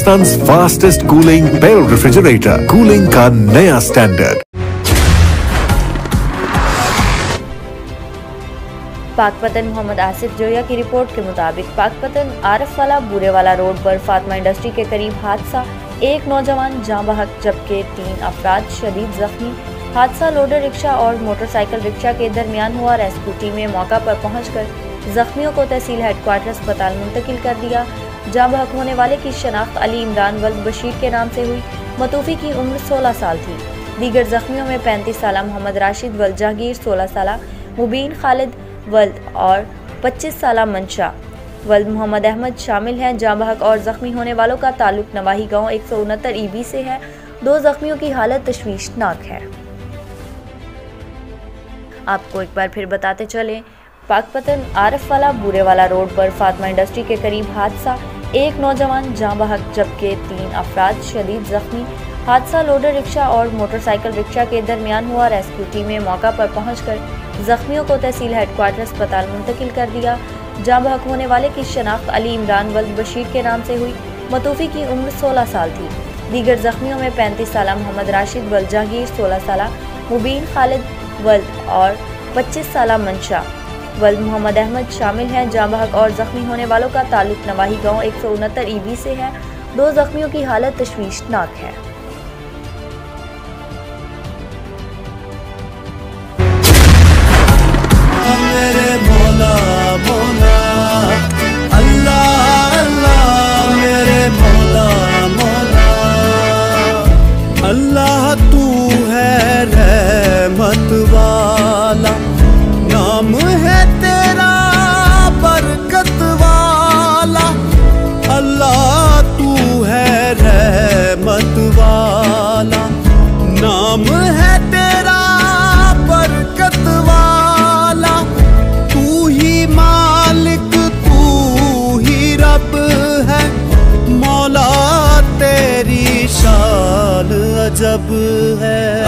हिंदुस्तान्स fastest cooling barrel refrigerator, cooling का नया standard. Pakpattan Mohammad Asif Joya की रिपोर्ट के मुताबिक पाकपतन आरफवाला बूरेवाला रोड पर फातिमा इंडस्ट्री के करीब हादसा, एक नौजवान जाँ बहक जबकि 3 अफराद शदीद जख्मी। हादसा लोडर रिक्शा और मोटरसाइकिल रिक्शा के दरमियान हुआ। रेस्क्यू टीम ने मौका पर पहुंचकर जख्मियों को तहसील हेडक्वार्टर अस्पताल मुंतकिल कर दिया। जाँ बहक होने वाले की शनाख्त अली इमरान वल्द बशीर के नाम से हुई। मतूफी की उम्र 16 साल थी। दीगर जख्मियों में 35 साल मोहम्मद राशिद वल्द जहांगीर, 16 साल मुबीन खालिद वल्द और 25 साल मंशा वल्द मोहम्मद अहमद शामिल हैं। जाँ बहक और जख्मी होने वालों का ताल्लुक नवाही गांव 169 ईबी से है। 2 जख्मियों की हालत तशवीशनाक है। आपको एक बार फिर बताते चले, पाकपतन आरफवाला बूरेवाला रोड पर फातिमा इंडस्ट्री के करीब हादसा, एक नौजवान जाँ बहक जबकि 3 अफराद शदीद जख्मी। हादसा लोडर रिक्शा और मोटरसाइकिल रिक्शा के दरमियान हुआ। रेस्क्यू टीम ने मौका पर पहुंचकर जख्मियों को तहसील हेडक्वार्टर अस्पताल मुंतकिल कर दिया। जाँ बहक होने वाले की शनाख्त अली इमरान वल्द बशीर के नाम से हुई। मतूफी की उम्र 16 साल थी। दीगर जख्मियों में 35 साल मोहम्मद राशिद वल्द जहांगीर, 16 साल मुबीन खालिद वल्द और 25 साल मंशा वल्द मोहम्मद अहमद शामिल हैं। जाँ बहक और जख्मी होने वालों का ताल्लुक नवाही गांव 169 ईबी से है। 2 जख्मियों की हालत तशवीशनाक है। मेरे मौला मौला अल्लाह अल्लाह, मेरे मौला मौला अल्लाह, तू है रहमत वाला, नाम है तेरा बरकत वाला। अल्लाह तू है रहमत वाला, नाम है तेरा बरकत वाला। तू ही मालिक तू ही रब है, मौला तेरी शान अजब है।